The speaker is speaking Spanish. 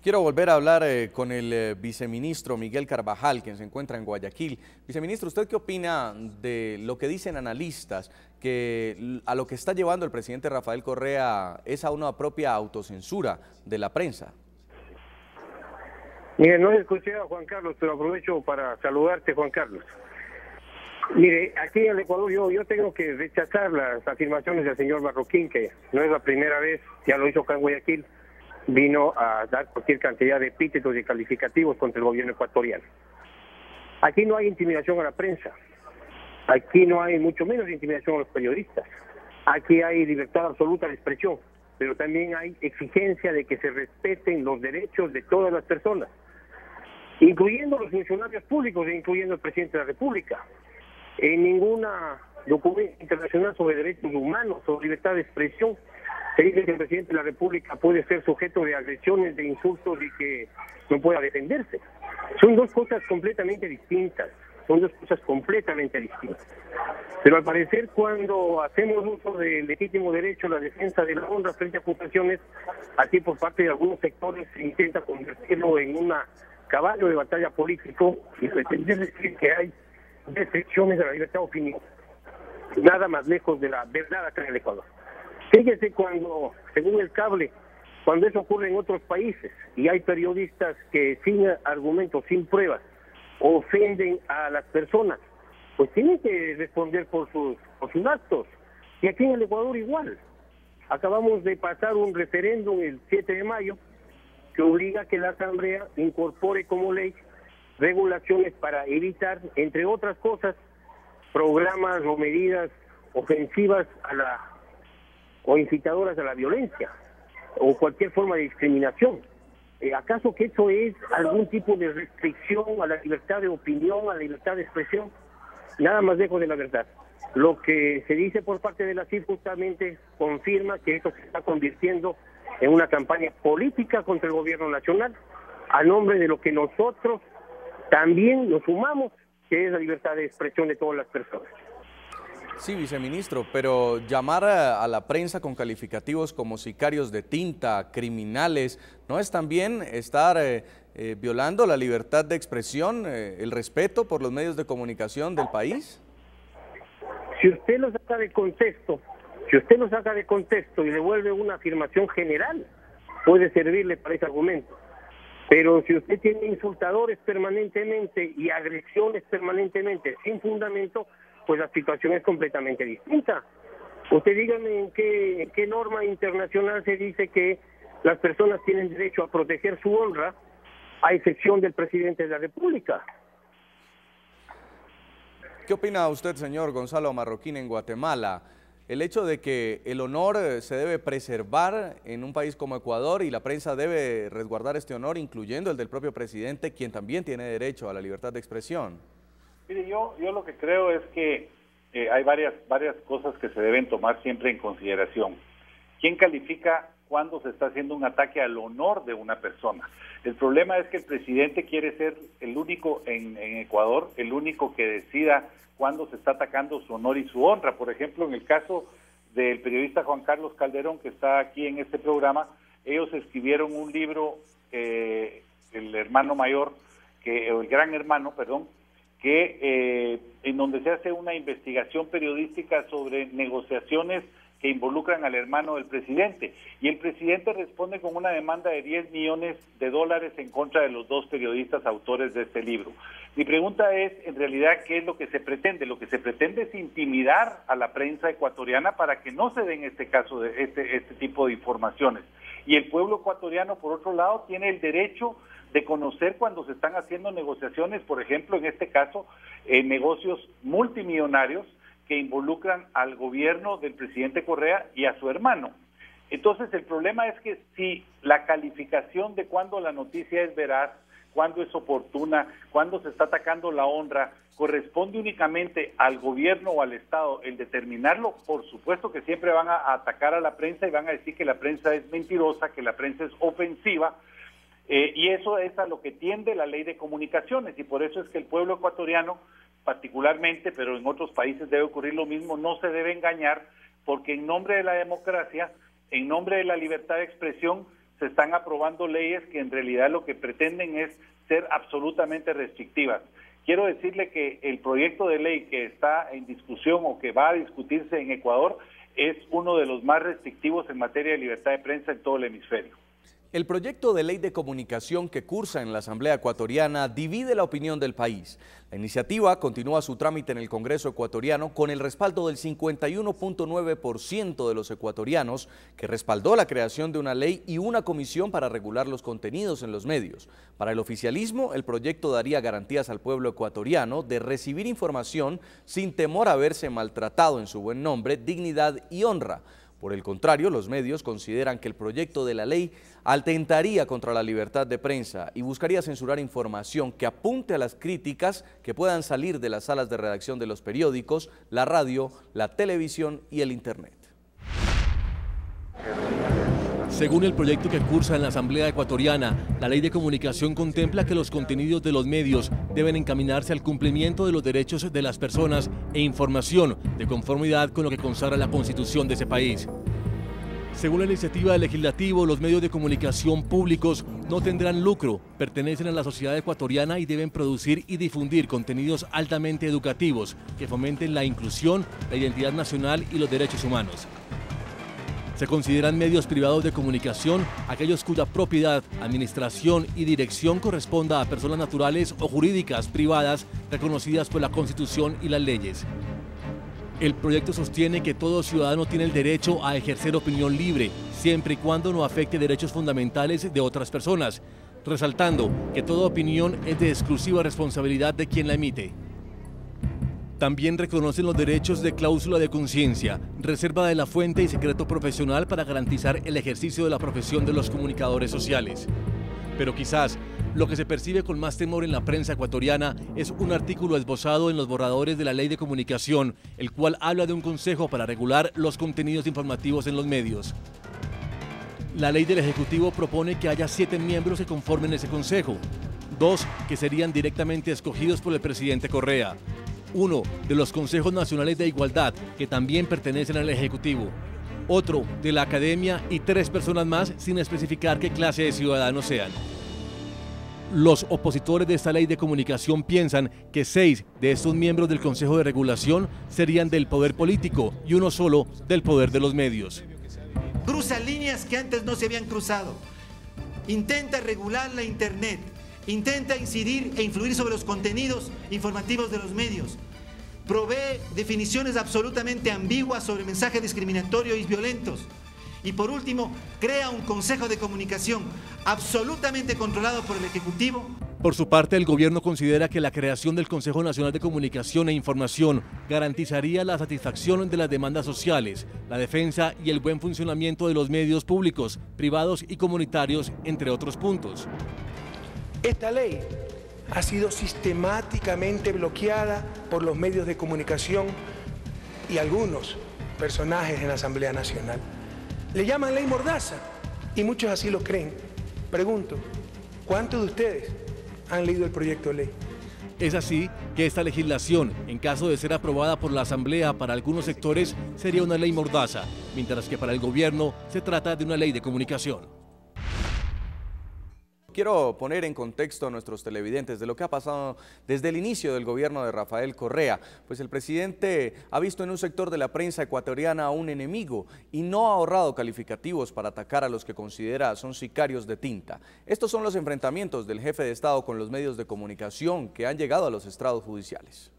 Quiero volver a hablar con el viceministro Miguel Carvajal, quien se encuentra en Guayaquil. Viceministro, ¿usted qué opina de lo que dicen analistas, que a lo que está llevando el presidente Rafael Correa es a una propia autocensura de la prensa? Mire, no escuché a Juan Carlos, pero aprovecho para saludarte, Juan Carlos. Mire, aquí en el Ecuador yo tengo que rechazar las afirmaciones del señor Marroquín, que no es la primera vez, ya lo hizo acá en Guayaquil, vino a dar cualquier cantidad de epítetos y calificativos contra el gobierno ecuatoriano. Aquí no hay intimidación a la prensa, aquí no hay mucho menos intimidación a los periodistas, aquí hay libertad absoluta de expresión, pero también hay exigencia de que se respeten los derechos de todas las personas, incluyendo los funcionarios públicos e incluyendo el presidente de la República. En ninguna documento internacional sobre derechos humanos o libertad de expresión se dice que el presidente de la República puede ser sujeto de agresiones, de insultos y que no pueda defenderse. Son dos cosas completamente distintas, Pero al parecer cuando hacemos uso del legítimo derecho a la defensa de la honra frente a acusaciones, aquí por parte de algunos sectores se intenta convertirlo en un caballo de batalla político y pretender decir que hay restricciones a la libertad de opinión. Nada más lejos de la verdad acá en el Ecuador. Fíjese cuando, según el cable, cuando eso ocurre en otros países y hay periodistas que sin argumentos, sin pruebas, ofenden a las personas, pues tienen que responder por sus actos. Y aquí en el Ecuador igual. Acabamos de pasar un referéndum el 7 de mayo que obliga a que la Asamblea incorpore como ley regulaciones para evitar, entre otras cosas, programas o medidas ofensivas o incitadoras a la violencia o cualquier forma de discriminación. ¿Acaso que eso es algún tipo de restricción a la libertad de opinión, a la libertad de expresión? Nada más lejos de la verdad. Lo que se dice por parte de la CIF justamente confirma que esto se está convirtiendo en una campaña política contra el gobierno nacional, a nombre de lo que nosotros también nos sumamos, que es la libertad de expresión de todas las personas. Sí, viceministro, pero llamar a la prensa con calificativos como sicarios de tinta, criminales, ¿no es también estar violando la libertad de expresión, el respeto por los medios de comunicación del país? Si usted lo saca de contexto, y le vuelve una afirmación general, puede servirle para ese argumento. Pero si usted tiene insultadores permanentemente y agresiones permanentemente sin fundamento, pues la situación es completamente distinta. Usted dígame en qué norma internacional se dice que las personas tienen derecho a proteger su honra, a excepción del presidente de la República. ¿Qué opina usted, señor Gonzalo Marroquín, en Guatemala? El hecho de que el honor se debe preservar en un país como Ecuador y la prensa debe resguardar este honor, incluyendo el del propio presidente, quien también tiene derecho a la libertad de expresión. Mire, yo lo que creo es que hay varias cosas que se deben tomar siempre en consideración. ¿Quién califica cuando se está haciendo un ataque al honor de una persona? El problema es que el presidente quiere ser el único en Ecuador, el único que decida cuándo se está atacando su honor y su honra. Por ejemplo, en el caso del periodista Juan Carlos Calderón, que está aquí en este programa, ellos escribieron un libro, el gran hermano, en donde se hace una investigación periodística sobre negociaciones que involucran al hermano del presidente, y el presidente responde con una demanda de $10 millones en contra de los dos periodistas autores de este libro. Mi pregunta es, en realidad, ¿qué es lo que se pretende? Lo que se pretende es intimidar a la prensa ecuatoriana para que no se den este caso de este tipo de informaciones. Y el pueblo ecuatoriano, por otro lado, tiene el derecho de conocer cuando se están haciendo negociaciones, por ejemplo, en este caso, negocios multimillonarios que involucran al gobierno del presidente Correa y a su hermano. Entonces, el problema es que si la calificación de cuándo la noticia es veraz, cuándo es oportuna, cuándo se está atacando la honra, corresponde únicamente al gobierno o al Estado el determinarlo, por supuesto que siempre van a atacar a la prensa y van a decir que la prensa es mentirosa, que la prensa es ofensiva, y eso es a lo que tiende la ley de comunicaciones, y por eso es que el pueblo ecuatoriano, particularmente, pero en otros países debe ocurrir lo mismo, no se debe engañar, porque en nombre de la democracia, en nombre de la libertad de expresión, se están aprobando leyes que en realidad lo que pretenden es ser absolutamente restrictivas. Quiero decirle que el proyecto de ley que está en discusión o que va a discutirse en Ecuador es uno de los más restrictivos en materia de libertad de prensa en todo el hemisferio. El proyecto de ley de comunicación que cursa en la Asamblea Ecuatoriana divide la opinión del país. La iniciativa continúa su trámite en el Congreso ecuatoriano con el respaldo del 51.9% de los ecuatorianos, que respaldó la creación de una ley y una comisión para regular los contenidos en los medios. Para el oficialismo, el proyecto daría garantías al pueblo ecuatoriano de recibir información sin temor a verse maltratado en su buen nombre, dignidad y honra. Por el contrario, los medios consideran que el proyecto de la ley atentaría contra la libertad de prensa y buscaría censurar información que apunte a las críticas que puedan salir de las salas de redacción de los periódicos, la radio, la televisión y el Internet. Según el proyecto que cursa en la Asamblea Ecuatoriana, la Ley de Comunicación contempla que los contenidos de los medios deben encaminarse al cumplimiento de los derechos de las personas e información de conformidad con lo que consagra la Constitución de ese país. Según la iniciativa del Legislativo, los medios de comunicación públicos no tendrán lucro, pertenecen a la sociedad ecuatoriana y deben producir y difundir contenidos altamente educativos que fomenten la inclusión, la identidad nacional y los derechos humanos. Se consideran medios privados de comunicación aquellos cuya propiedad, administración y dirección corresponda a personas naturales o jurídicas privadas reconocidas por la Constitución y las leyes. El proyecto sostiene que todo ciudadano tiene el derecho a ejercer opinión libre, siempre y cuando no afecte derechos fundamentales de otras personas, resaltando que toda opinión es de exclusiva responsabilidad de quien la emite. También reconocen los derechos de cláusula de conciencia, reserva de la fuente y secreto profesional para garantizar el ejercicio de la profesión de los comunicadores sociales. Pero quizás lo que se percibe con más temor en la prensa ecuatoriana es un artículo esbozado en los borradores de la Ley de Comunicación, el cual habla de un consejo para regular los contenidos informativos en los medios. La ley del Ejecutivo propone que haya 7 miembros que conformen ese consejo, 2 que serían directamente escogidos por el presidente Correa, 1 de los Consejos Nacionales de Igualdad, que también pertenecen al Ejecutivo, otro de la Academia y 3 personas más sin especificar qué clase de ciudadanos sean. Los opositores de esta ley de comunicación piensan que 6 de estos miembros del Consejo de Regulación serían del poder político y 1 solo del poder de los medios. Cruza líneas que antes no se habían cruzado. Intenta regular la Internet. Intenta incidir e influir sobre los contenidos informativos de los medios. Provee definiciones absolutamente ambiguas sobre mensajes discriminatorios y violentos. Y por último, crea un Consejo de Comunicación absolutamente controlado por el Ejecutivo. Por su parte, el gobierno considera que la creación del Consejo Nacional de Comunicación e Información garantizaría la satisfacción de las demandas sociales, la defensa y el buen funcionamiento de los medios públicos, privados y comunitarios, entre otros puntos. Esta ley ha sido sistemáticamente bloqueada por los medios de comunicación y algunos personajes en la Asamblea Nacional. Le llaman ley mordaza y muchos así lo creen. Pregunto, ¿cuántos de ustedes han leído el proyecto de ley? Es así que esta legislación, en caso de ser aprobada por la Asamblea, para algunos sectores sería una ley mordaza, mientras que para el gobierno se trata de una ley de comunicación. Quiero poner en contexto a nuestros televidentes de lo que ha pasado desde el inicio del gobierno de Rafael Correa, pues el presidente ha visto en un sector de la prensa ecuatoriana a un enemigo y no ha ahorrado calificativos para atacar a los que considera son sicarios de tinta. Estos son los enfrentamientos del jefe de Estado con los medios de comunicación que han llegado a los estrados judiciales.